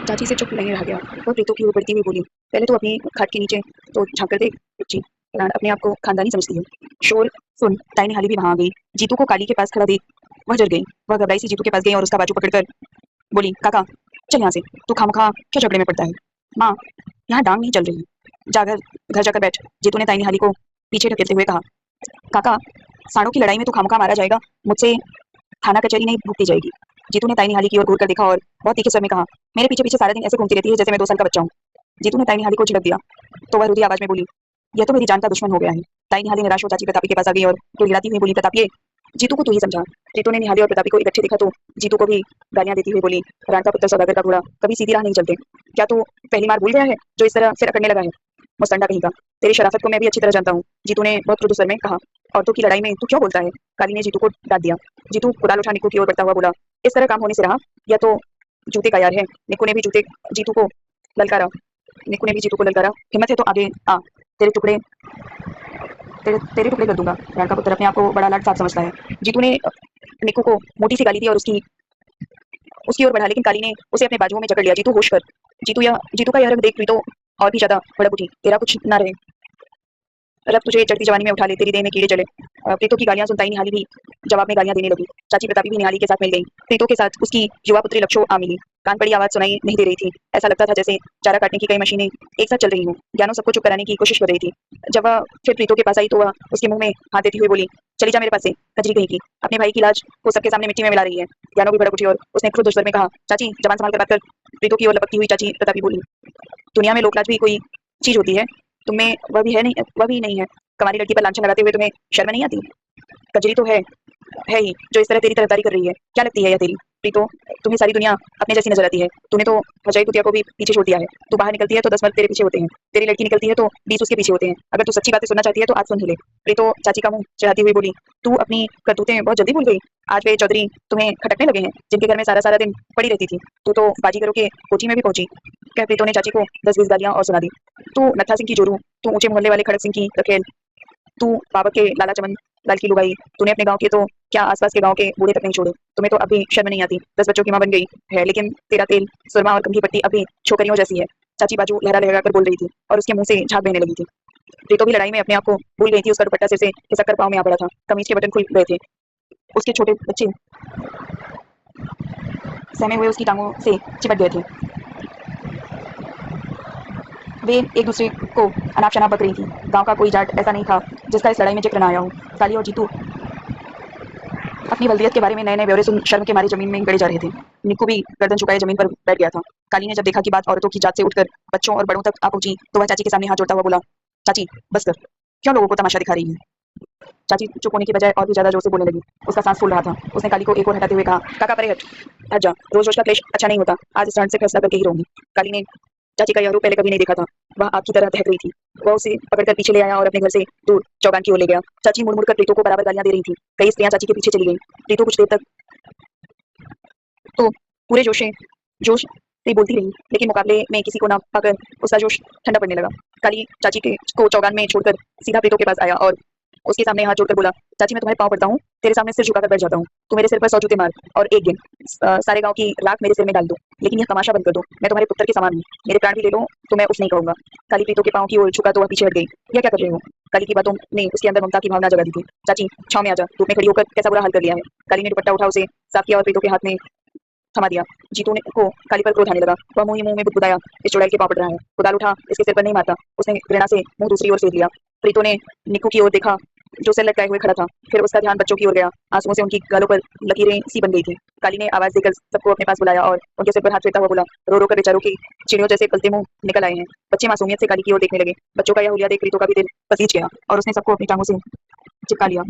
चाची से चुप नहीं रह गया। वह प्रीतो की ओर बढ़ती हुई बोली, पहले तो अपनी खाट के नीचे तो झाँक कर देख बच्ची, अपने आप को खानदानी समझती है। शोर सुन ताई निहाली भी वहाँ आ गई। जीतू को काली के पास खड़ा देख वह डर गई। वह घबराई सी जीतू के पास गई और उसका बाजू पकड़कर बोली, काका चल यहाँ से, तू खामखा क्या झगड़े में पड़ता है। माँ यहाँ डांग नहीं चल रही, जा घर जाकर बैठ। जीतू ने ताई निहाली को पीछे ढकेलते हुए कहा, काका साड़ों की लड़ाई में तो खामखा मारा जाएगा, मुझसे थाना कचहरी नहीं भुगती जाएगी। जीतू ने ताई निहाली की ओर घूर कर देखा और बहुत तीखे स्वर में कहा, मेरे पीछे पीछे सारा दिन ऐसे घूमती रहती है जैसे मैं 2 साल का बच्चा हूँ। जीतू ने ताई निहाली को झिड़क दिया तो वह रुधी आवाज में बोली, यह तो मेरी जान का दुश्मन हो गया है। ताई निहाली निराश हो चाची प्रतापी के पास आ गई और गिड़गिड़ाती हुई बोली, प्रतापिये जीतू को तू ही समझा। जीतू ने निहाली और प्रतापी को इकट्ठे देखा तो जीतू को भी गालियां देती हुई बोली, राण का पुत्र सौदागर का घोड़ा कभी सीधी राह नहीं चलते। क्या तू पहली बार भूल गया है जो इस तरह से अकड़ने लगा है। मुस्तंडा कहीं का, तेरी शराफत को मैं भी अच्छी तरह जानता हूँ। जीतू ने बहुत मृदु स्वर में कहा, औरतों की लड़ाई में तू क्यों बोलता है। काली ने जीतू को डांट दिया। जीतू कुदाल उठा निक्कू की ओर बढ़ता हुआ बोला, इस तरह काम होने से रहा, या तो जूते का यार है। निक्कू ने भी जीतू को ललकारा। निक्कू ने भी जीतू को ललकारा, हिम्मत है तो आगे आ, तेरे टुकड़े तेरे टुकड़े कर दूंगा। राण का पुत्र अपने आप को बड़ा लाट साहब समझता है। जीतू ने निक्कू को मोटी सी गाली दी और उसकी ओर बढ़ा, लेकिन काली ने उसे अपने बाजुओं में जकड़ लिया। जीतू होश कर। जीतू का यह रंग देख तो और भी ज्यादा भड़क उठी, तेरा कुछ ना रहे, रब तुझे चढ़ती जवानी में उठा ले, तेरी देह में कीड़े चले। प्रीतो की गालियां सुन ताई निहाली भी जवाब में गालियां देने लगी। चाची प्रतापी भी निहाली के साथ मिल गई। प्रीतो के साथ उसकी युवा पुत्री लक्षो आ मिली। कान पड़ी आवाज सुनाई नहीं दे रही थी। ऐसा लगता था जैसे चारा काटने की कई मशीनें एक साथ चल रही हों। ज्ञानो सबको चुप कराने की कोशिश कर रही थी। जब वह फिर प्रीतो के पास आई तो वह उसके मुंह में हाथ देती हुई बोली, चली जा मेरे पास से, कजरी कहीं की, अपने भाई की लाज को सबके सामने मिट्टी में मिला रही है। ज्ञानो भी भड़क उठी और उसने क्रुद्ध स्वर में कहा, चाची जबान संभाल कर बात कर। प्रीतो की ओर लपकती हुई चाची प्रतापी बोली, दुनिया में लोकलाज भी कोई चीज होती है, तुम्हें वह भी नहीं है। कमारी लड़की पर लांछन लगाते हुए तुम्हें शर्म नहीं आती। कजरी तो है ही जो इस तरह तेरी तरफदारी कर रही है। क्या लगती है यह तेरी। प्रीतो तुम्हें सारी दुनिया अपने जैसी नजर आती है। तूने तो हजाई कुतिया को भी पीछे छोड़ दिया है। तू बाहर निकलती है तो 10 मर्द तेरे पीछे होते हैं, तेरी लड़की निकलती है तो 20 उसके पीछे होते हैं। अगर तू सच्ची बातें सुनना चाहती है तो आज सुन ही ले। प्रीतो चाची का मुंह चढ़ाती हुई बोली, तू अपनी करतूतें बहुत जल्दी भूल गई। आज वे चौधरी तुम्हें खटकने लगे हैं, जिनके घर में सारा सारा दिन पड़ी रहती थी। तू तो बाजीगरों के कोठी में भी पहुंची। कह प्रीतो ने चाची को 10-20 गालियां और सुना दी। तू नत्था सिंह की जोरू, तू ऊंचे मोहल्ले वाले खड़क सिंह की रखेल, तू बाबा के लाला चमन लाल की लुगाई, तूने अपने गांव के तो क्या आसपास के गांव के बूढ़े तक नहीं छोड़े। तुम्हें तो अभी शर्म नहीं आती। 10 बच्चों की मां बन गई है, लेकिन तेरा तेल सुरमा और कंघी पट्टी अभी छोकरियों जैसी है। चाची बाजू लहरा लहरा कर बोल रही थी और उसके मुंह से झाग बहने लगी थी। प्रीतो भी लड़ाई में अपने आप को भूल गई थी। उसका दुपट्टा सिर से खिसक कर पांव में आ पड़ा था। कमीज के बटन खुल गए थे। उसके छोटे बच्चे सहमे हुए उसकी टांगों से चिपट गए थे। वे एक दूसरे को अनाप शनाप बक रही थी। गांव का कोई जाट ऐसा नहीं था जिसका इस लड़ाई में जिक्र न आया हो। काली और जीतू अपनी बल्दियत के बारे में नए नए ब्यौरे सुन शर्म के मारे जमीन में गड़े जा रहे थे। निक्कू भी गर्दन झुकाए जमीन पर बैठ गया था। काली ने जब देखा कि बात औरतों की जात से उठकर बच्चों और बड़ों तक आ पहुंची तो वह चाची के सामने हाथ जोड़ता हुआ बोला, चाची बस कर, क्यों लोगों को तमाशा दिखा रही है। चाची चुप होने की बजाय और भी ज्यादा जोर से बोलने लगी। उसका सांस फूल रहा था। उसने काली को एक और हटाते हुए कहा, काका परे हट, हट जा, रोज रोज का क्लेश अच्छा नहीं होता। आज इस ठंड से फैसला करके ही रहूंगी। काली ने चाची का यह रूप पहले कभी नहीं देखा था। वह आग की तरह दहक रही थी। वह उसे पकड़कर पीछे ले आया और अपने घर से दूर चौगान की ओर ले गया। चाची मुड़ मुड़ कर प्रीतो को बराबर गालियां दे रही थी। कई स्त्रियां चाची के पीछे चली गईं। प्रीतो कुछ देर तक तो पूरे जोश से बोलती रही, लेकिन मुकाबले में किसी को ना पाकर उसका जोश ठंडा पड़ने लगा। काली चाची को चौगान में छोड़कर सीधा प्रीतो के पास आया और उसके सामने हाथ जोड़कर बोला, चाची मैं तुम्हारे पांव पड़ता हूँ, तेरे सामने सिर झुकाकर बैठ जाता हूँ। तू मेरे सिर पर 100 जूते मार और एक दिन सारे गांव की राख मेरे सिर में डाल दो, लेकिन यह तमाशा बंद कर दो। मैं तुम्हारे पुत्र के समान हूँ। मेरे प्राण भी ले लो तो मैं कुछ नहीं कहूंगा। काली प्रीतो के पांव की ओर झुका तो वह पीछे हट गई। यह क्या कर रहे हो। काली की बातों ने उसके अंदर ममता की भावना जगा दी थी। चाची छाव में आ जा, धूप में खड़ी होकर कैसा बुरा हाल कर लिया है। काली ने दुपट्टा उठा उसे साफ किया और प्रीतो के हाथ में थमा दिया। जीतू को काली पर क्रोध आने लगा। वह मुंह ही मुंह में बुदबुदाया, इस चुड़ैल के पांव पड़ रहा है, कुदाल उठा, इसके सिर पर नहीं मारता। उसने घृणा से मुंह दूसरी ओर फेर लिया। प्रीतो ने निक्कू की ओर देखा जो सिर लटकाए हुए खड़ा था। फिर उसका ध्यान बच्चों की ओर गया। आंसुओं से उनकी गालों पर लकीरें सी बन गई थी। काली ने आवाज देकर सबको अपने पास बुलाया और उनके सिर पर हाथ फेरता हुआ बोला, रो रो कर बेचारों की चिड़ियों जैसे पलते मुंह निकल आए हैं। बच्चे मासूमियत से काली की ओर देखने लगे। बच्चों का यह हुलिया देख प्रीतो का भी दिल पसीज गया और उसने सबको अपनी टांगों से चिपका लिया।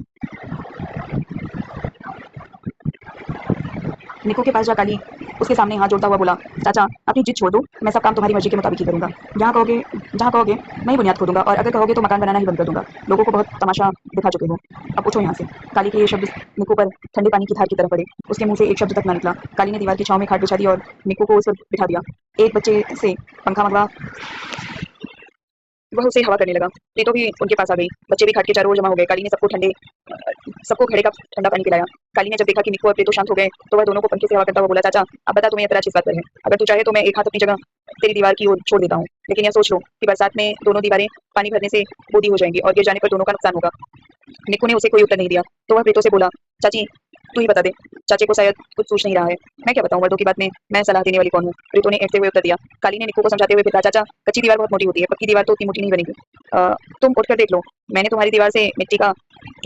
निक्कू के पास जा काली उसके सामने हाथ जोड़ता हुआ बोला, चाचा अपनी जिद छोड़ दो, मैं सब काम तुम्हारी मर्जी के मुताबिक ही करूंगा। जहाँ कहोगे मैं ही बुनियाद खोदूंगा और अगर कहोगे तो मकान बनाना ही बंद कर दूंगा। लोगों को बहुत तमाशा दिखा चुके हो, अब उठो यहाँ से। काली के ये शब्द निक्कू पर ठंडे पानी की धार की तरह पड़े। उसके मुंह से एक शब्द तक न निकला। काली ने दीवार की छांव में खाट बिछा दी और निक्कू को उस पर बिठा दिया। एक बच्चे से पंखा मंगवा वह उसे हवा करने लगा। प्रीतो भी उनके पास आ गई। बच्चे भी खाट के चारों ओर जमा हो गए। काली ने सबको घड़े का ठंडा पानी पिलाया। काली ने जब देखा कि निक्कू और प्रीतो शांत हो गए तो वह दोनों को पंखे से हवा करता हुआ बोला, चाचा अब बता तुम्हें एतराज किस बात पर है? अगर तू चाहे तो मैं एक हाथ अपनी जगह तेरी दीवार की ओर छोड़ देता हूँ, लेकिन यह सोच लो कि बरसात में दोनों दीवारें पानी भरने से बूदी हो जाएंगी और गिर जाने पर दोनों का नुकसान होगा। निक्कू ने उसे कोई उत्तर नहीं दिया तो वह प्रीतो से बोला, चाची तू ही बता दे। चाचे को शायद कुछ सोच नहीं रहा है। मैं क्या बताऊं, मर्दों की बात में मैं सलाह देने वाली कौन हूँ? प्रीतो ने ऐसे हुए उत्तर दिया। काली ने निक्कू को समझाते हुए फिर कहा, चाचा कच्ची दीवार बहुत मोटी होती है, पक्की दीवार तो उतनी मोटी नहीं बनेगी। तुम उठकर देख लो, मैंने तुम्हारी दीवार से मिट्टी का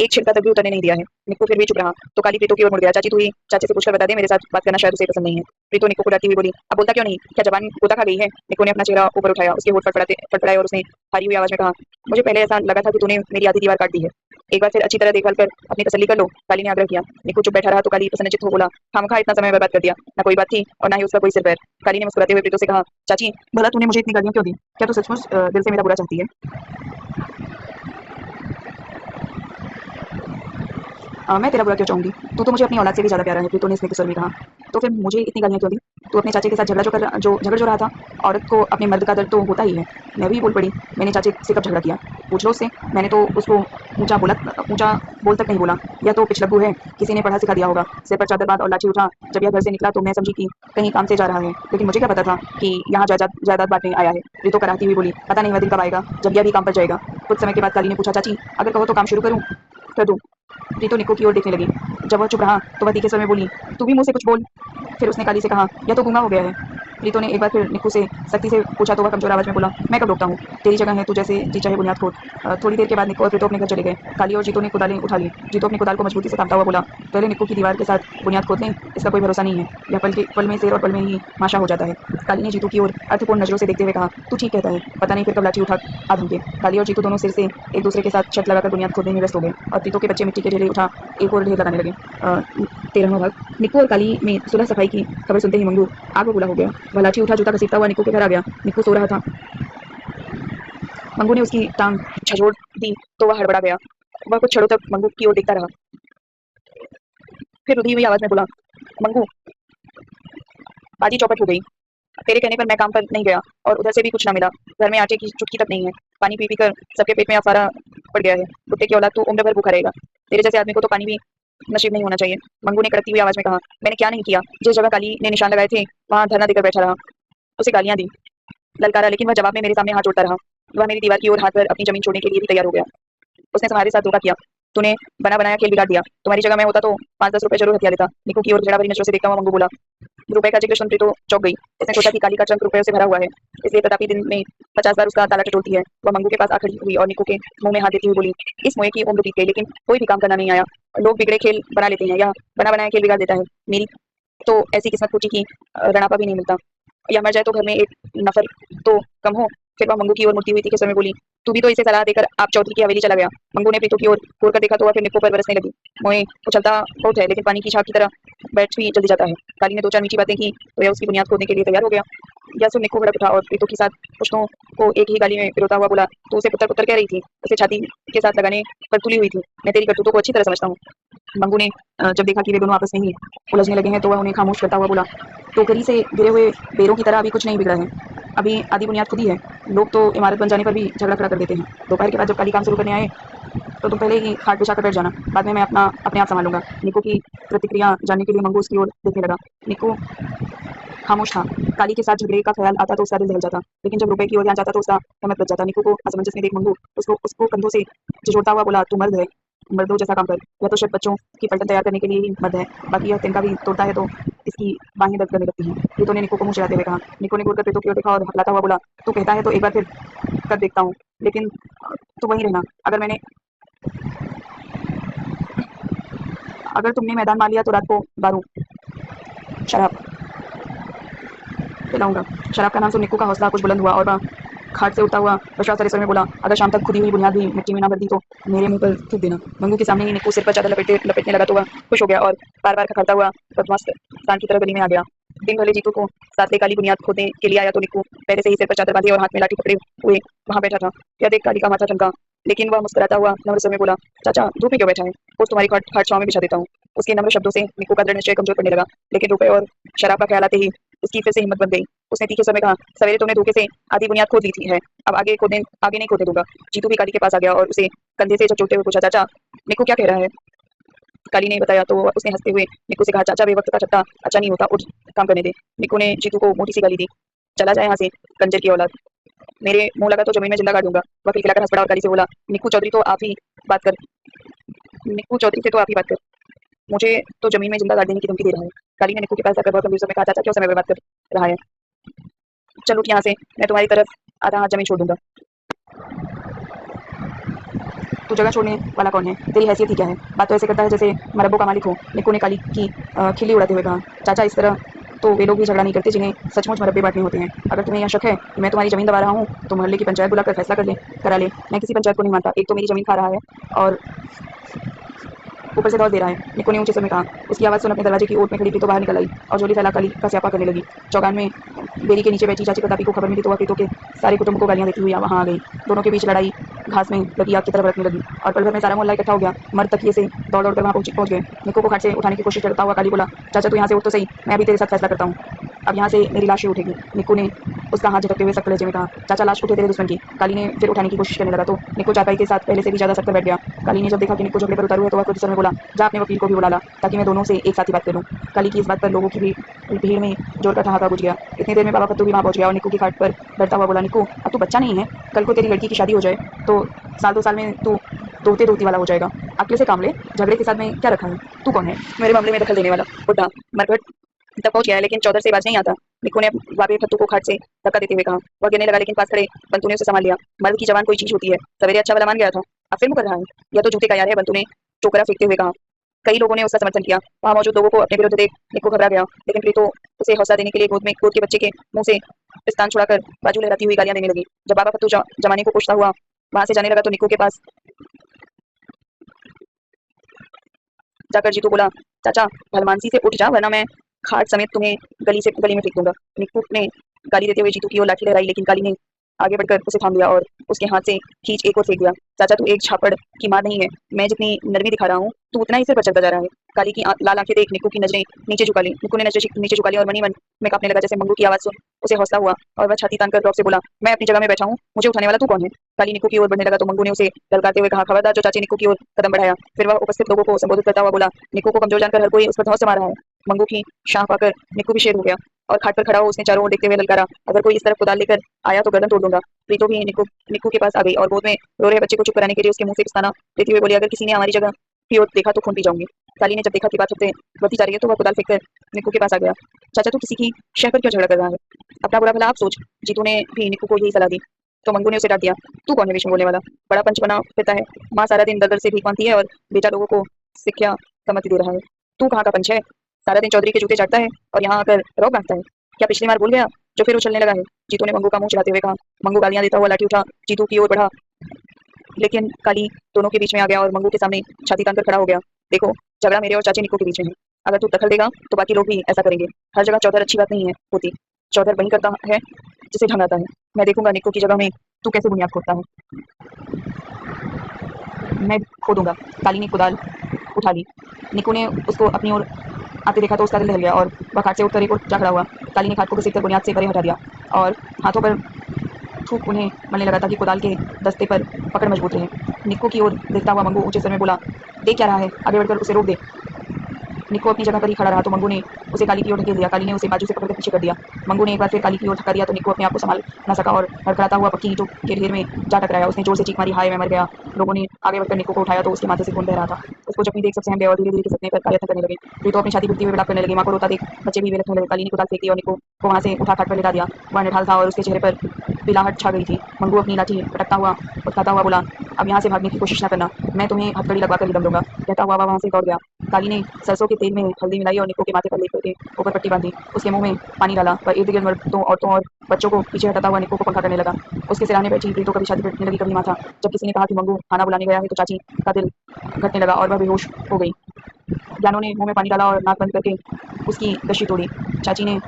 एक छिलका तक भी उतरने नहीं दिया है। निक्कू फिर भी चुप रहा तो काली प्रीतो की ओर मुड़ गया। चाची तू ही चाचे से पूछकर बता दे, मेरे साथ बात करना शायद उसे पसंद नहीं है। प्रीतो निक्कू को डांटती हुई बोली, अब बोलता क्यों नहीं? क्या जबान गोता खा गई है? निक्कू ने अपना चेहरा ऊपर उठाया, उसके होठ फड़फड़ाए और उसने हारी हुई आवाज में कहा, मुझे पहले ऐसा लगा था कि तूने मेरी आधी दीवार काट दी है। एक बार फिर अच्छी तरह देखभाल कर अपनी तसल्ली कर लो, काली ने आग्रह किया। निक्कू चुप बैठा रहा तो काली प्रसन्नचित्त हो बोला, खामखा इतना समय बर्बाद कर दिया, ना कोई बात थी और ना ही उसका कोई सिर पैर। काली ने मुस्कुराते हुए प्रीतो से कहा, चाची भला तूने मुझे इतनी गालियां क्यों दी? क्या तू सचमुच दिल से मेरा बुरा चाहती है? मैं तेरा बुरा क्यों चाहूंगी? तू तो मुझे अपनी औलाद से भी ज्यादा प्यारा है, प्रीतो ने स्नेह के स्वर में कहा। तो फिर मुझे इतनी गालियां क्यों दी? तू अपने चाचे के साथ झगड़ जो रहा था। औरत को अपने मर्द का दर्द तो होता ही है। मैं भी बोल पड़ी, मैंने चाचे से कब झगड़ा किया? पूछ लो उससे। मैंने तो उसको ऊंचा बोल तक नहीं बोला। यह तो पिछलग्गू है, किसी ने पढ़ा सिखा दिया होगा। सिर पर चादर बांध और लाठी उठा जब यह घर से निकला तो मैं समझी कि कहीं काम से जा रहा है, लेकिन मुझे क्या पता था कि यहाँ जायदाद बांटने आया है। प्रीतो कराहती हुई बोली, पता नहीं वह दिन कब आएगा जब यह भी काम पर जाएगा। कुछ समय के बाद काली ने पूछा, चाची अगर कहो तो काम शुरू करूँ? कर दूँ? प्रीतो निक्कू की ओर देखने लगी। जब वह चुप रहा तो वह तीखे स्वर में बोली, तू भी मुंह से कुछ बोल। फिर उसने काली से कहा, यह तो गूंगा हो गया है। प्रीतो ने एक बार फिर निक्कू से सख्ती से पूछा तो वह कमजोर आवाज में बोला, मैं कब रोकता हूँ? तेरी जगह है, तू जैसे जी चाहे बुनियाद खोद। थोड़ी देर के बाद निक्कू और प्रीतो अपने घर चले गए। काली और जीतो ने कुदालें उठा ली। जीतो अपनी कुदाल को मजबूती से थामता हुआ बोला, पहले निक्कू की दीवार के साथ बुनियाद खोद लें, इसका कोई भरोसा नहीं है। यह पल में शेर और पल में ही माशा हो जाता है। काली ने जीतू की ओर अर्थपूर्ण नजरों से देखते हुए कहा, तू ठीक कहता है, पता नहीं फिर कब लाठी उठा आ धमके। काली और जीतू दोनों सिर से एक दूसरे के साथ छत लगाकर बुनियाद खोदने में व्यस्त हो गए और प्रीतो के बच्चे मिट्टी के ढेले उठा एक और ढेर लगाने लगे। 13वां भाग। निक्कू और काली में सुलह सफाई की खबर सुनते ही मंगू आग बबूला हो गया। वह लाठी उठा जूता घसीटता हुआ निक्कू के घर आ गया। निक्कू सो रहा था। मंगू ने उसकी टांग झंझोड़ दी तो वह हड़बड़ा गया। वह कुछ क्षणों तक मंगू की ओर देखता रहा, फिर रुधी हुई आवाज में बोला, मंगू बाजी चौपट हो गई। तेरे कहने पर मैं काम पर नहीं गया और उधर से भी कुछ ना मिला। घर में आटे की चुटकी तक नहीं है। पानी पी पी कर सबके पेट में अफारा पड़ गया है। कुत्ते की औलाद तो उम्र भर भूखा रहेगा। तेरे जैसे आदमी को तो पानी भी नसीब नहीं होना चाहिए। मंगू ने कड़कती हुई आवाज में कहा, मैंने क्या नहीं किया? जिस जगह काली ने निशान लगाए थे वहां धरना देकर बैठा रहा, उसे गालियां दी, ललकारा, लेकिन वह जवाब में मेरे सामने हाथ जोड़ता रहा। वह मेरी दीवार की ओर हाथ भर अपनी जमीन छोड़ने के लिए भी तैयार हो गया। उसने तुम्हारे साथ धोखा किया। तूने बना बनाया खेल बिगाड़ दिया। तुम्हारी जगह मैं होता तो 5-10 रुपए जरूर हथिया लेता। निक्कू की ओर झड़ा भरी नजरों से देखता हुआ मंगू बोला। रुपए का जिक्र सुन तो चौंक गई। इसने सोचा कि काली का ट्रंक रुपयों से भरा हुआ है, इसलिए तथापि दिन में 50 बार उसका ताला टटोलती है। वह मंगू के पास आ खड़ी हुई और निक्कू के मुंह में हाथ देती हुई बोली, इस मोए की उम्र बीत गई लेकिन कोई भी काम करना नहीं आया। लोग बिगड़े खेल बना लेते हैं, या बना बनाया खेल बिगाड़ देता है। मेरी तो ऐसी किस्मत फूटी कि रणापा भी नहीं मिलता, या मर जाए तो घर में एक नफर तो कम हो। फिर वह मंगू की ओर मुड़ती हुई तीखे स्वर में बोली, तू भी तो इसे सलाह देकर आप चौधरी की हवेली चला गया। मंगू ने प्रीतो की ओर घूर कर देखा तो वह फिर निक्कू पर बरसने लगी। मोए उछलता बहुत है लेकिन पानी की छाप की तरह बैठ भी जल्दी जाता है। काली ने 2-4 मीठी बातें की तो यह उसकी बुनियाद खोदने के लिए तैयार हो गया। यह सुन निक्कू भड़क उठा और प्रीतो के साथ पुश्तों को एक ही गाली में पिरोता हुआ बोला, तू उसे पुत्र पुत्र कह रही थी, उसे छाती के साथ लगाने पर तुली हुई थी। मैं तेरी करतूतों को अच्छी तरह समझता हूँ। मंगू ने जब देखा कि वे दोनों आपस में ही उलझने लगे हैं तो वह उन्हें खामोश करता हुआ बोला, टोकरी से गिरे हुए बेरों की तरह अभी कुछ नहीं बिगड़ा है। अभी आधी बुनियाद खुदी है। लोग तो इमारत बन जाने पर भी झगड़ा खड़ा कर देते हैं। दोपहर के बाद जब काली काम शुरू करने आए तो तुम पहले ही खाट बिछा कर बैठ जाना, बाद में मैं अपने आप संभालूंगा। निक्कू की प्रतिक्रिया जानने के लिए मंगू उसकी ओर देखने लगा। निक्कू खामोश था। काली के साथ झगड़े का ख्याल आता तो उसका दिल दहल जाता, लेकिन जब रुपए की ओर ध्यान जाता तो उसका हिम्मत बच जाता। निक्कू को असमंजस में देख मंगू उसको कंधों से झिझोड़ता हुआ बोला, तू मर्द है, मर्दों जैसा काम कर। यह तो सिर्फ बच्चों की पलटन तैयार करने के लिए ही मर्द है, बाकी यह तिनका भी तोड़ता है तो इसकी बाहें दर्द करने लगती हैं। प्रीतो ने निक्कू को मुंह चिढ़ाते हुए कहा। निक्कू ने घूरकर प्रीतो की ओर देखा और हकलाता हुआ बोला, तू कहता है तो एक बार फिर कर देखता हूँ, लेकिन तू वहीं रहना। अगर तुमने मैदान मान लिया तो रात को दारू शराब पिलाऊंगा। शराब का नाम सुन निक्कू का हौसला कुछ बुलंद हुआ और वह खाट से उठता हुआ विश्वास स्वर में बोला, अगर शाम तक खुदी हुई बुनियाद भी मिट्टी में ना भर दी तो मेरे मुंह पर थूक देना। मंगू के सामने ही निक्कू सिर पर चादर लपेटने लगा तो वह खुश हो गया और बार बार खखड़ता हुआ बदमाश सांड की तरह गली में आ गया। दिन भले जीतू को साथ ले काली बुनियाद खोदने के लिए आया तो निक्कू पहले से ही सिर पर चादर बांधे और हाथ में लाठी पकड़े हुए वहां बैठा था। यह देख काली का माथा ठनका, लेकिन वह मुस्कुराता हुआ नम्र स्वर में बोला, चाचा धूप में क्यों बैठा है? उस तुम्हारी खाट छांव में बिछा देता हूँ। उसके नम्र शब्दों से निक्कू का दृढ़ निश्चय कमजोर पड़ने लगा, लेकिन रुपए और शराब का ख्याल आते ही उसकी फिर से हिम्मत बन गई। उसने तीखे स्वर में कहा, सवेरे तुमने धोखे से आधी बुनियाद खोद ली थी है, अब आगे नहीं खोदने दूंगा। जीतू भी काली के पास आ गया और उसे कंधे से झकझोरते हुए पूछा, चाचा निक्कू क्या कह रहा है? काली ने बताया तो उसने हंसते हुए निक्कू से कहा, चाचा बेवक्त का चट्टा अच्छा नहीं होता, उठ काम करने दे। निक्कू ने जीतू को मोटी सी गाली दी, चला जाए यहाँ से कंजर की औलाद, मेरे मुंह लगा तो जमीन में जिंदा गाड़ दूंगा। वह खिलखिलाकर हंस पड़ा और काली से बोला, बात कर निक्कू चौधरी से तो आप ही बात कर, मुझे तो जमीन में जिंदा गाड़ देने की धमकी दे रहा है। काली ने निक्कू के पास जाकर बहुत गंभीर स्वर में कहा, चाचा क्यों समय बर्बाद कर रहा है? चल उठ यहाँ से, मैं तुम्हारी तरफ आधा हाथ जमीन छोड़ दूंगा। तू जगह छोड़ने वाला कौन है? तेरी हैसियत ही क्या है? बात तो ऐसे करता है जैसे मरब्बों का मालिक हो। निक्कू ने काली की खिल्ली उड़ाते हुए कहा, चाचा इस तरह तो वे लोग भी झगड़ा नहीं करते जिन्हें सचमुच मरब्बे बांटने होते हैं। अगर तुम्हें यह शक है कि मैं तुम्हारी जमीन दबा रहा हूँ तो मोहल्ले की पंचायत बुलाकर फैसला करा ले। मैं किसी पंचायत को नहीं मानता, एक तो मेरी जमीन खा रहा है और ऊपर से दौड़ दे रहा है। निक्कू ने ऊंचे स्वर में कहा। उसकी आवाज़ सुन अपने दरवाजे की ओट में खड़ी प्रीतो बाहर निकल आई और झोली फैला काली का स्यापा करने लगी। चौगान में बेरी के नीचे बैठी चाची प्रतापी को खबर मिली तो वह प्रीतो के सारे कुटुंब को गालियां देती हुई वहां आ गई। दोनों के बीच लड़ाई घास में लगी आग की तरफ रखने लगी और पल भर में सारा मोहल्ला इकट्ठा हो गया। मर्द तकिए से दौड़ दौड़ कर वहां पहुंच गए। निक्कू को खाट से उठाने की कोशिश करता हुआ काली बोला, चाचा तू यहाँ से उठ तो सही, मैं अभी तेरे साथ फैसला करता हूँ। अब यहाँ से मेरी लाश ही उठेगी। निक्कू ने उसका हाथ झटकते हुए सख्त लहजे में कहा, चाचा लाश उठे तेरे दुश्मन की। काली ने फिर उठाने की कोशिश करने लगा तो निक्कू चापाई के साथ पहले से भी ज्यादा सख्त बैठ गया। काली ने जब देखा कि निक्कू झगड़े पर उतारू है तो वह क्रोध में बोला, जा अपने वकील को भी बुला ला ताकि मैं दोनों से एक साथ ही बात करूं। काली की इस बात पर लोगों की भीड़ में जोर का ठहाका गुज गया। इतनी देर में बाबा फत्तू भी वहां पहुंच गया और निक्कू की खाट पर बैठता हुआ बोला, निक्कू अब तू बच्चा नहीं है, कल को तेरी लड़की की शादी हो जाए तो साल 2 साल में तू दोते दोती वाला हो जाएगा। अक्ल से काम ले, झगड़े के साथ में क्या रखा है? तू कौन है मेरे मामले में दखल देने वाला? बुढ़ा मरघट तक पहुंच गया है लेकिन चौधर से बाज नहीं आता। निक्कू ने बाबे फत्तू को खाट से धक्का देते हुए कहा। वह गिरने लगा लेकिन पास खड़े बंतू ने उसे संभाल लिया। मर्द की जवान कोई चीज होती है, सवेरे अच्छा वाला मान गया था, अब फिर मुकर रहा है, यह तो झूठे का यार है, बंतू ने टोकरा फेंकते हुए कहा। कई लोगों ने उसका समर्थन किया। वहां मौजूद लोगों को अपने विरुद्ध देख निक्कू घबरा गया, लेकिन प्रीतो उसे हौसला देने के लिए गोद के बच्चे के मुंह से पिस्तान छुड़ाकर बाजू लहराती हुई गालियां देने लगी। जब बाबा फत्तू जमाने को पूछता हुआ वहां से जाने लगा तो निक्कू के पास जाकर जीतू बोला, चाचा भलमानसी से उठ जा वरना मैं खाट समेत तुम्हें गली में फेंक दूंगा। निक्कू ने गाली देते हुए जीतू की ओर लाठी लहराई लेकिन काली ने आगे बढ़कर उसे थाम लिया और उसके हाथ से खींच एक और फेंक दिया। चाचा तू एक छापड़ की मार नहीं है, मैं जितनी नरमी दिखा रहा हूँ तू उतना ही सिर पर चढ़ता जा रहा है। काली की लाल आंखें देख निक्कू की नजरें नीचे झुका ली। निक्कू ने नजरें नीचे झुका ली और मनी मन में कांपने लगा। जैसे मंगू की आवाज सुन उसे हौसला हुआ और वह छाती तान कर रौब से बोला, मैं अपनी जगह में बैठा हूँ, मुझे उठाने वाला तू कौन है? काली निक्कू की ओर बढ़ने लगा तो मंगू ने उसे ललकारते हुए कहा, खबरदार। जो चाची निक्कू की ओर कदम बढ़ाया। फिर वह उपस्थित लोगों को संबोधित करता हुआ बोला, निक्कू को कमजोर जानकर हर कोई उस पर धौंस मार रहा है। मंगू की शाह पाकर निक्कू भी शेर हो गया और खाट पर खड़ा हो उसने चारों ओर देखते हुए ललकारा, अगर कोई इस तरफ कुदाल लेकर आया तो गर्दन तोड़ दूंगा। प्रीतो भी निक्कू के पास आ गई और गोद में रो रहे बच्चे को चुप कराने के लिए उसके मुंह से पिस्ताना देते हुए बोली, अगर किसी ने हमारी जगह की ओर देखा तो खून पी जाऊंगी। काली ने जब देखा कि बात सबसे बढ़ती जा रही है तो वह कुदाल फेंक कर निक्कू के पास आ गया। चाचा तू किसी की शह पर क्यों झगड़ा कर रहा है? अपना बुरा भला आप सोच। जीतू ने भी निक्कू को यही सलाह दी तो मंगू ने उसे डांट दिया, तू कौन है बीच में बोलने वाला? बड़ा पंच बना फिरता है, माँ सारा दिन दर दर से भीख मांगती है और बेटा लोगों को शिक्षा सम्मति दे रहा है। तू कहाँ का पंच है? सारा दिन चौधरी के जूते चाटता है और यहाँ आकर रौब बांटता है। क्या पिछली बार भूल गया जो फिर उछलने लगा है? जीतू ने मंगू का मुंह चिढ़ाते हुए कहा। मंगू गालियां देता हुआ लाठी उठा जीतू की ओर बढ़ा लेकिन काली दोनों के बीच में आ गया और मंगू के सामने छाती तान कर खड़ा हो गया। देखो झगड़ा मेरे और चाची निक्कू के बीच में है, अगर तू दखल देगा तो बाकी लोग भी ऐसा करेंगे। हर जगह चौधर अच्छी बात नहीं है होती, चौधर वही करता है जिसे ढंग आता है। मैं देखूंगा निक्कू की जगह में तू कैसे बुनियाद खोदता है। मैं खोदूंगा। काली ने कुदाल उठा ली। निक्कू ने उसको अपनी ओर आते देखा तो उसका दिल दहल गया और वह खाट से उठकर एक और जा खड़ा हुआ। काली ने खाट को घसीटकर बुनियाद से परे हटा दिया और हाथों पर थूक उन्हें मलने लगा ताकि कुदाल के दस्ते पर पकड़ मजबूत रहे। निक्कू की ओर देखता हुआ मंगू ऊंचे स्वर में बोला, देख क्या रहा है, आगे बढ़कर उसे रोक दे। निक्कू अपनी जगह पर ही खड़ा रहा तो मंगू ने उसे काली की ओर ढकेल दिया। काली ने उसे बाजू से पकड़कर पीछे कर दिया। मंगू ने एक बार फिर काली की ओर धक्का दिया तो निक्कू अपने आप को संभाल न सका और हड़खड़ाता हुआ पक्की ईंटों के ढेर में जा टकराया। उसने जोर से चीख मारी, हाय मैं मर गया। लोगों ने आगे बढ़कर निक्कू को उठाया तो उसके माथे से खून बह रहा था। उसको जख्मी देख सब सहम गए और धीरे धीरे खिसकने का प्रयत्न करने लगे। प्रीतो अपनी छाती पीटती हुए विलाप करने लगी। माँ को रोता देख बच्चे भी विलखने लगे। काली ने कुदाल फेंक दी और निक्कू को वहां से उठा खाट पर लेटा दिया। वह निढाल था और उसके चेहरे पर पिलाहट छा गई थी। मंगू अपनी लाठी पटकता हुआ उठकाता हुआ बोला, अब यहाँ से भागने की कोशिश न करना, मैं तुम्हें हथकड़ी लगवा कर ही दम दूंगा। कहता हुआ वह वहां से दौड़ गया। काली ने सरसों के तेल में हल्दी मिलाई और निक्कू के माथे पर लेकर के ऊपर पट्टी बांधी, उसके मुंह में पानी डाला। वह इर्द गिर्द मर्दों औरतों और बच्चों को पीछे हटाता हुआ निक्कू को पंखा करने लगा। उसके सिराने बैठी प्रीतो कभी छाती पीटने लगी कभी माथा। जब किसी ने कहा कि मंगू खाना बुलाने गया है तो चाची का दिल घटने लगा और वह बेहोश हो गई। ज्ञानों ने मुंह में पानी डाला और नाक बंद करके उसकी कशी तोड़ी। चाची ने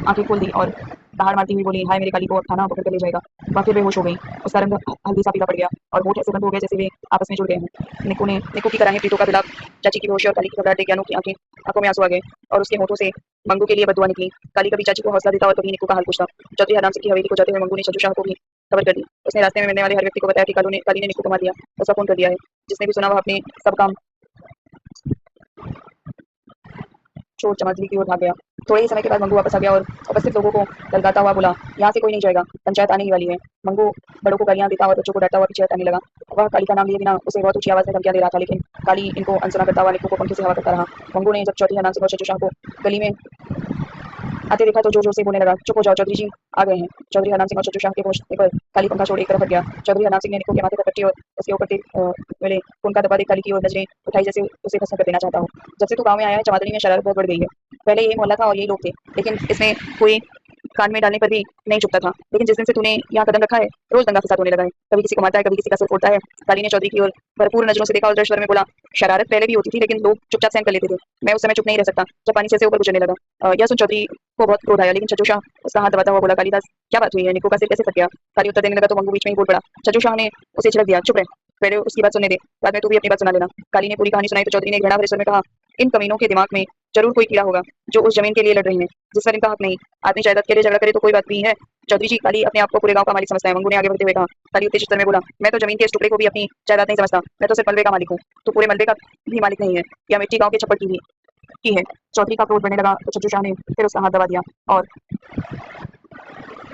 आंखें खोल दी और दहाड़ मारती हुई बोली, हाय मेरे काली को अब थाना पकड़ कर ले जाएगा। वह फिर बेहोश हो गई। उसका रंग हल्दी सा पीला पड़ गया और होठ ऐसे बंद हो गए जैसे वे आपस में जुड़ गए हैं। निक्कू की कराहें प्रीतों का विलाप, चाची की बेहोशी और काली की घबराहट देख ज्ञानू की आंखों में आंसू आ गए और उसके होठों से मंगू के लिए बददुआ निकली। काली कभी चाची को हौसला देता और कभी निक्कू का हाल पूछता। चौधरी हरनाम सिंह की हवेली को जाते हुए मंगू ने चंचू शाह को भी खबर कर दी। उसने रास्ते में मिलने वाले हर व्यक्ति को बताया कि काली ने निक्कू को मार दिया, उसका फोन कर दिया है। जिसने भी सुना वह अपने सब काम छोड़ चमचली की ओर भाग गया। थोड़े ही समय के बाद मंगू वापस आ गया और उपस्थित लोगों को ललकाता हुआ बोला, यहाँ से कोई नहीं जाएगा, पंचायत आने ही वाली है। मंगू बड़ों को गालियां देता और बच्चों को डांटता हुआ पीछे हटने लगा। वह काली का नाम लिए बिना उसे बहुत ऊंची आवाज में धमकियां दे रहा था, लेकिन काली इनको अनसुना करता हुआ निक्कू को पंखे से हवा करता रहा। मंगू ने जब चौधरी हरनाम सिंह और चंचू शाह को गली में आते देखा तो जोर जोर से बोलने लगा, चुप हो जाओ, चौधरी जी आ गए हैं। चौधरी हरनाम सिंह और चंचू शाह के पहुंचने पर काली पंखा छोड़ एक तरफ हट गया। चौधरी हरनाम सिंह ने निक्कू के माथे पर पट्टी और उसके ऊपर वेले खून का दबा देख काली की ओर नजरें उठाई जैसे उसे भस्म कर देना चाहता हो। जब से तू गाँव में आया है चमादनी में शरारत बहुत बढ़ गई है। पहले यही मोहल्ला था और यही लोग थे, लेकिन इसमें कोई कान में डालने पर भी नहीं चुपता था। लेकिन जिस दिन से तूने यहाँ कदम रखा है रोज दंगा फसाद होने लगा है, कभी किसी को मारता है, कभी किसी का सिर फोड़ता है। काली ने चौधरी की ओर भरपूर नजरों से देखा और स्वर में बोला, शरारत पहले भी होती थी लेकिन लोग चुपचाप सहन कर लेते थे, मैं उस समय चुप नहीं रह सकता जब पानी से ऊपर गुजरने लगा। यह सुन चौधरी को बहुत क्रोध आया, लेकिन चंचू शाह उसका हाथ दबाता हुआ बोला, कालीदास क्या बात हुई है, निक्कू का सिर कैसे फट गया। काली उत्तर देने लगा तो मंगू बीच में ही बोल पड़ा। चंचू शाह ने उसे झिड़क दिया, चुप रह, पहले उसकी बात सुनने दे, बाद में तू भी अपनी बात सुना लेना। काली ने पूरी कहानी सुनाई तो चौधरी ने घृणा भरे स्वर में कहा, इन कमीनों के दिमाग में जरूर कोई कीड़ा होगा जो उस जमीन के लिए लड़ रही है जिस पर इनका हक नहीं। आदमी जायदाद के लिए झगड़ा करे तो कोई बात नहीं है चौधरी जी, काली अपने आप को पूरे गांव का मालिक समझता है। मंगू ने आगे बढ़ते हुए कहा। काली उत्तेजित स्वर में बोला, मैं तो जमीन के इस टुकड़े को भी अपनी जायदाद नहीं समझता, मैं तो सिर्फ मलबे का मालिक हूँ, तो पूरे मलबे का भी मालिक नहीं है। यह मिट्टी गांव के छप्पर की है। चौधरी का क्रोध बढ़ने लगा तो चंचू शाह ने फिर उसका हाथ दबा दिया और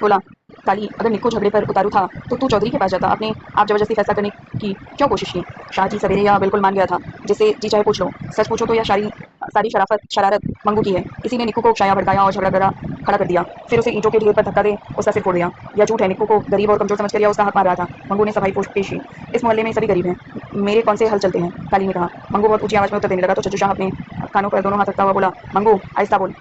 बोला, काली अगर निक्कू झगड़े पर उतारू था तो तू चौधरी के पास जाता, अपने आप जबरदस्ती फैसला करने की क्यों कोशिश की। शाह जी सवेरे यह बिल्कुल मान गया था, जिससे जी चाहे पूछ लो। सच पूछो तो यह सारी शरारत मंगू की है, इसी ने निक्कू को उकसाया, भड़काया और झगड़ा खड़ा कर दिया, फिर उसे ईंटों के ढेर पर धक्का दे उसका सिर फोड़ दिया। यह झूठ है, निक्कू को गरीब और कमजोर समझ कर यह उसका हक मार रहा था। मंगू ने सफाई पेश की, इस मोहल्ले में सभी गरीब हैं, मेरे कौन से हल चलते हैं। काली ने कहा। मंगू बहुत ऊंची आवाज में उत्तर देने लगा तो चंचू शाह अपने कानों पर दोनों हाथ रखता हुआ बोला, मंगू आहिस्ता बोल,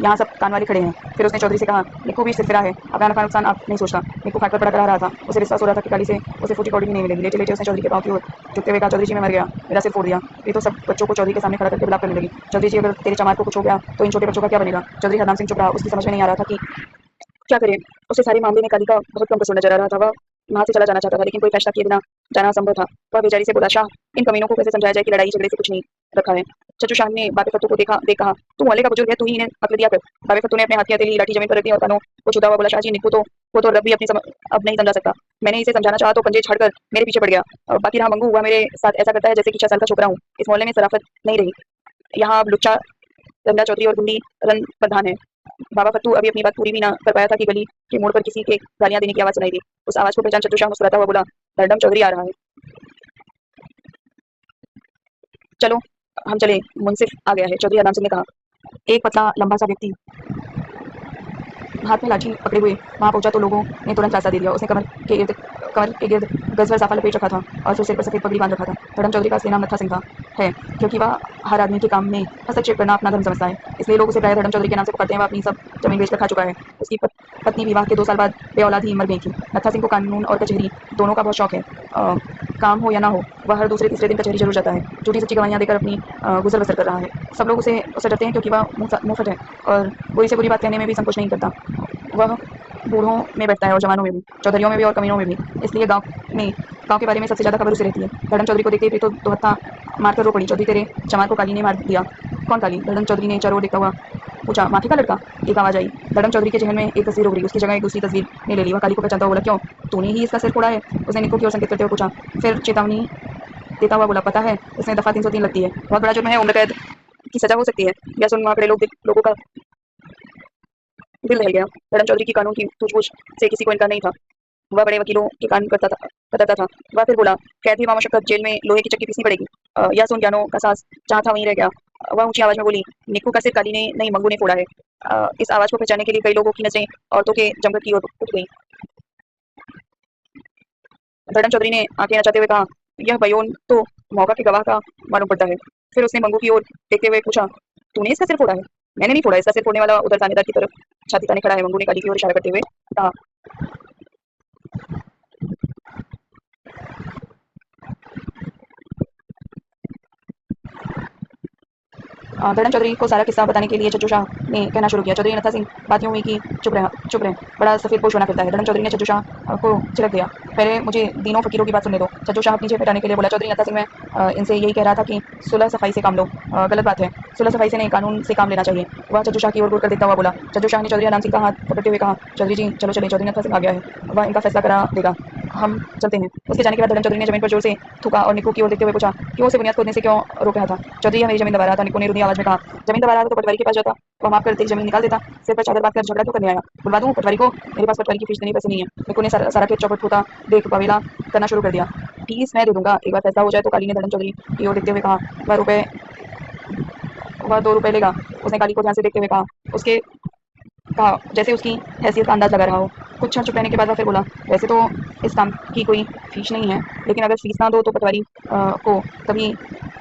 यहाँ सब कान वाले खड़े हैं। फिर उसने चौधरी से कहा, निक्कू भी सिरफिरा है, अपना नफा नुकसान आप नहीं सोचता। निक्कू खाट पर पड़ा रहा था, उसे विश्वास हो रहा था कि काली से उसे फूटी कौड़ी भी नहीं मिलेगी। लेटे लेटे उसने चौधरी के पाँव की ओर झुकते हुए कहा, चौधरी जी मैं मर गया, मेरा सिर फोड़ दिया। ये तो सब बच्चों को चौधरी के सामने खड़ा करके विलाप करने लगी। चौधरी जी अगर तेरे चमार को कुछ हो गया तो इन छोटे बच्चों का क्या बनेगा। चौधरी हरनाम सिंह चुप रहा, उसकी समझ में नहीं आ रहा था कि क्या करे। उसे सारे मामले में काली का बहुत कम कसूर नजर आ रहा था। वह वहां से चला जाना चाहता था, लेकिन कोई फैसला किए बिना जाना असंभव था। वह बेचारी से बोला, शाह इन कमीनों को कैसे समझाया जाए कि लड़ाई झगड़े से कुछ नहीं रखा है। चचू शाह ने बाबे फत्तू को देख कहा, तू मोहल्ले का बुजुर्ग है, तू ही इन्हें अक्ल दिया कर। बाबे फत्तू ने अपने हाथ की हथेली लाठी जमीन पर रख दी और कानों को छूता हुआ बोला, शाह जी निक्कू तो वो तो रब भी अब नहीं समझा सकता। मैंने इसे समझाना चाहा तो पंजे छाड़कर मेरे पीछे पड़ गया। बाकी रहा मंगू, हुआ मेरे साथ ऐसा करता है जैसे कि 6 साल का छोकरा हूँ। इस मोहल्ले में शराफत नहीं रही, यहाँ अब लुच्चा रंगा चौधरी और गुंडी रन प्रधान है। बाबा फत्तू अभी अपनी बात पूरी भी ना कर पाया था कि गली के मोड़ पर किसी के गालियां देने की आवाज सुनाई दी। उस आवाज को पहचान चतुर शाह मुस्कुराता हुआ बोला, धड़डम चौधरी आ रहा है, चलो हम चले, मुंसिफ आ गया है। चौधरी हरनाम सिंह ने कहा। एक पतला लंबा सा व्यक्ति हाथ में लाठी पकड़े हुए वहां पहुंचा तो लोगों ने तुरंत रास्ता दे दिया। उसने कमर के गिर्द गज भर साफा लपेट रखा था और फिर सिर पर सफेद पगड़ी बांध रखा था। धर्म चौधरी का असली नाम नत्था सिंह था है, क्योंकि वह हर आदमी के काम में हस्तक्षेप करना अपना धर्म समझता है, इसलिए लोग उसे प्राय धर्म चौधरी के नाम से पुकारते हैं। वह अपनी सब जमीन बेचकर खा चुका है। उसकी पत्नी विवाह के 2 साल बाद बेऔलाद ही मर गई थी। नत्था सिंह को कानून और कचहरी दोनों का बहुत शौक है। काम हो या ना हो वह हर दूसरे तीसरे दिन कचहरी जरूर जाता है। झूठी सच्ची गवाहियां देकर अपनी गुजर बसर कर रहा है। सब लोग उससे डरते हैं क्योंकि वह मुंहफट है और बुरी से बुरी बात कहने में भी संकोच नहीं करता। वह बूढ़ों में बैठता है और जवानों में भी, चौधरियों में भी और कमीनों में भी, इसलिए गांव के बारे में सबसे ज्यादा खबर उसे रहती है। धर्म चौधरी को देखते ही तो हत्था मारकर रो पड़ी, चौधरी तेरे चमार को काली ने मार दिया। कौन काली? धर्म चौधरी ने चारों ओर देखता हुआ पूछा। माफी का लड़का? एक आवाज आई। धर्म चौधरी के जहन में एक तस्वीर उभरी, उसकी जगह एक दूसरी तस्वीर ने ले ली। वह काली को पहचानता हुआ बोला, क्यों तूने ही इसका सिर फोड़ा है? उसने निक्कू की ओर संकेत करते हुए पूछा, फिर चेतावनी देता हुआ बोला, पता है इसमें दफा 303 लगती है, बहुत बड़ा जुर्म है, उम्र कैद की सजा हो सकती है। यह सुन वहां खड़े लोगों का दिल दहल गया। धर्म चौधरी की कानून की सूझबूझ से किसी को इनकार नहीं था। वह बड़े वकीलों के कान कतरता था। वह फिर बोला, कैद भी मामशक्कत, जेल में लोहे की चक्की पीसनी पड़ेगी। यह सुन ज्ञानो का सांस जहाँ था वहीं रह गया। वह ऊंची आवाज में बोली, निक्कू का सिर काली ने नहीं मंगू ने फोड़ा है। इस आवाज को पहचानने के लिए कई लोगों की नजरें औरतों के जमघट की ओर उठ गई। धर्म चौधरी ने आंखें नचाते हुए कहा, यह बयोन तो मौका के गवाह का मालूम पड़ता है। फिर उसने मंगू की ओर देखते हुए पूछा, तूने इसका सिर फोड़ा है? मैंने नहीं फोड़ा, इसका सिर फोड़ने वाला उधर थानेदार की तरफ छाती ताने खड़ा है। मंगू ने काली की ओर इशारा करते हुए कहा। धड़म चौधरी को सारा किस्सा बताने के लिए चज्जू शाह ने कहना शुरू किया। चौधरी नत्था सिंह बात यूं हुई कि चुप रहे, बड़ा सफ़ेद पोश बना फिरता है। धड़म चौधरी ने चज्जू शाह को छिड़क दिया, पहले मुझे दीनों फकीरों की बात सुनने दो। चज्जू शाह नीचे हटाने के लिए बोला। चौधरी नत्था सिंह मैं इनसे यही कह रहा था कि सुलह सफाई से काम लो। गलत बात है, सुलह सफाई से नहीं कानून से काम लेना चाहिए। वह चज्जू शाह की ओर घूर कर देखता हुआ बोला। चज्जू शाह ने चौधरी आनंद सिंह का हाथ पकड़ते हुए कहा, चौधरी जी चलो चले, चौधरी नत्था सिंह आ गया है, वह इनका फैसला करा देगा, हम चलते हैं। उसके जाने के बाद धड़म चौधरी ने जमीन पर जोर से थूका और निक्कू की ओर देखते हुए पूछा, क्यों उसे बुनियाद खोदने से क्यों रोक रहा था? चौधरी यह मेरी जमीन दबा रहा था, निक्कू ने रुनी आवाज में कहा। जमीन दबा रहा था तो पटवारी के पास जाता, वह माफ कर तेरी जमीन निकाल देता, सिर पर चादर बांध कर झगड़ा क्यों करने आया? बुलवा दूं पटवारी को? मेरे पास पटवारी की फीस देने पैसे नहीं है। निक्कू ने सारा खेत चौपट होता देख बवेला करना शुरू कर दिया। फीस मैं दे दूंगा, एक बार फैसला हो जाए तो। काली ने धड़म चौधरी की ओर देखते हुए कहा। वह 2 रुपए लेगा, उसने काली को ध्यान से देखते हुए कहा। उसके कहा जैसे उसकी हैसियत का अंदाज लगा रहा हो। कुछ क्षण चुप रहने के बाद वह फिर बोला, वैसे तो इस काम की कोई फीस नहीं है, लेकिन अगर फीस ना दो तो पटवारी को कभी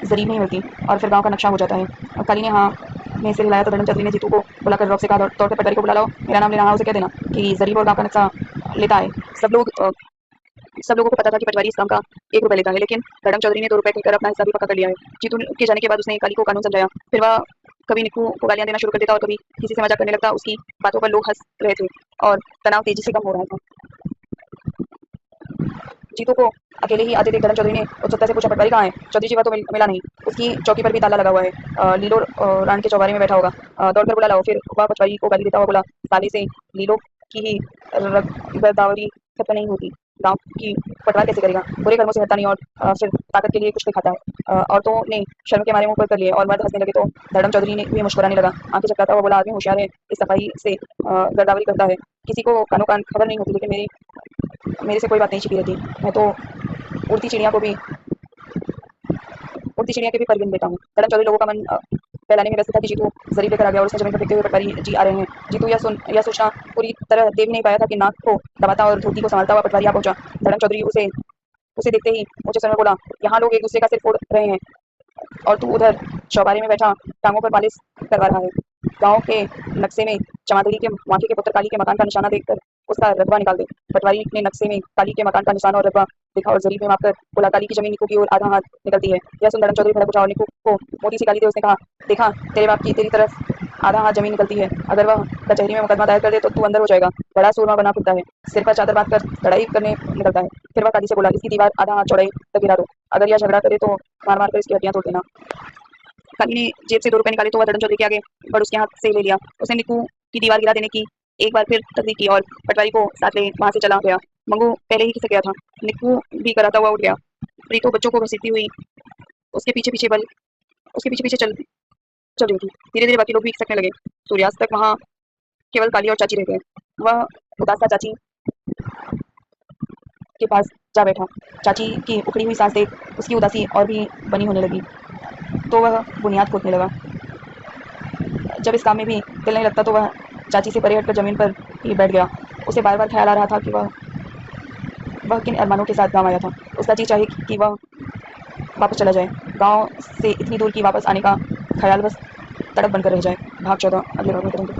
जरीब नहीं मिलती और फिर गांव का नक्शा हो जाता है। काली ने हाँ में सिर हिलाया तो धड़म चौधरी ने जीतू को बुलाकर रौब से कहा, दौड़कर पटवारी को बुला लाओ, मेरा नाम लेना, हाँ उसे कह देना कि जरीब और गांव का नक्शा लेता है। सब लोगों को पता था कि पटवारी इस काम का 1 रुपया लेता है, लेकिन धड़म चौधरी ने 2 रुपए कहकर अपना हिस्सा भी पक्का कर लिया है। जीतू के जाने के बाद उसने काली को कानून समझाया। फिर वह कभी निक्कू को गालियां देना शुरू कर देता और कभी किसी से मजाक करने लगता। उसकी बातों पर लोग हंस रहे थे और तनाव तेजी से कम हो रहा था। जीतू को अकेले ही आते देख धड़म चौधरी ने उत्सुकता से पूछा, पटवारी कहाँ है? चौधरी जी वह तो मिला नहीं, उसकी चौकी पर भी ताला लगा हुआ है, लीलो रान के चौबारे में बैठा होगा, दौड़कर बुला लाओ। फिर वह पटवारी को गाली देता हुआ बोला, साले से लीलो की ही गिरदावरी खत्म नहीं होती, गांव की पटवार कैसे करेगा? बुरे कर्मों से हटता नहीं और फिर ताकत के लिए कुछ दिखाता है। औरतों ने शर्म के मारे मुंह पर कर लिए और मर्द हंसने लगे तो धड़म चौधरी ने भी मुस्कुराने लगा। आंखें चटकाता हुआ बोला, आदमी होशियार है, इस सफाई से गिरदावरी करता है, किसी को कानो कान खबर नहीं होती, लेकिन मेरे से कोई बात नहीं छिपी रहती। मैं तो उड़ती चिड़िया को भी उड़ती चिड़िया के भी पर गिन देता हूँ। धड़म चौधरी लोगों का मन फैलाने में व्यस्त था कि जीतू जरीब लेकर आ गया और उसने जमीन पर देखते हुए पटवारी जी आ रहे हैं। जीतू यह सोचना पूरी तरह दे भी नहीं पाया था कि नाक को दबाता और धोती को संभालता हुआ पटवारी आ पहुंचा। धड़म चौधरी उसे उसे देखते ही ऊंचे स्वर में बोला, यहाँ लोग एक दूसरे का सिर फोड़ रहे हैं और तू उधर चौबारे में बैठा टांगों पर मालिश करवा रहा है। गांव के नक्शे में चमादड़ी के माथे के पुत्र काली के मकान का निशाना देखकर उसका रकबा निकाल दे। पटवारी ने नक्शे में काली के मकान का निशाना और रकबा देखा और जरीब में मापकर बोला, काली की जमीन निक्कू की ओर आधा हाथ निकलती है। यह सुन धड़म चौधरी भड़क उठा और निक्कू को मोटी सी गाली दे उसने कहा, देखा तेरे बाप की तेरी तरफ आधा हाथ जमीन निकलती है, अगर वह कचहरी में मुकदमा दायर कर दे तो तू अंदर हो जाएगा। बड़ा सूरमा बना फिरता है, सिर पर चादर बांधकर लड़ाई करने निकलता है। फिर वह काली से बोला, इसकी दीवार आधा हाथ चौड़ाई तक गिरा दो, अगर यह झगड़ा करे तो मार मार कर इसकी हड्डियां तोड़ देना। काली ने जेब से 2 रुपए निकाले तो वह धड़म चौधरी के आगे बढ़ उसके हाथ से ले लिया। उसने निक्कू की दीवार गिरा देने की एक बार फिर तकलीफ की और पटवारी को साथ ले वहां से चला गया। मंगू पहले ही खिसक गया था, निक्कू भी कराता हुआ उठ गया। प्रीतो बच्चों को घसीटती हुई उसके पीछे पीछे चल रही थी। धीरे धीरे बाकी लोग भी खिसकने लगे। सूर्यास्त तक वहां केवल काली और चाची रह गए। वह उदास सा चाची के पास जा बैठा। चाची की उखड़ी हुई सांस देख उसकी उदासी और भी बनी होने लगी तो वह बुनियाद खोदने लगा। जब इस काम में भी दिल नहीं लगता तो वह चाची से परे हटकर जमीन पर ही बैठ गया। उसे बार बार ख्याल आ रहा था कि वह किन अरमानों के साथ गांव आया था। उसका जी चाहे कि वह वापस चला जाए, गांव से इतनी दूर की वापस आने का ख्याल बस तड़प बनकर रह जाए। भाग 14 अगले भाग में करेंगे।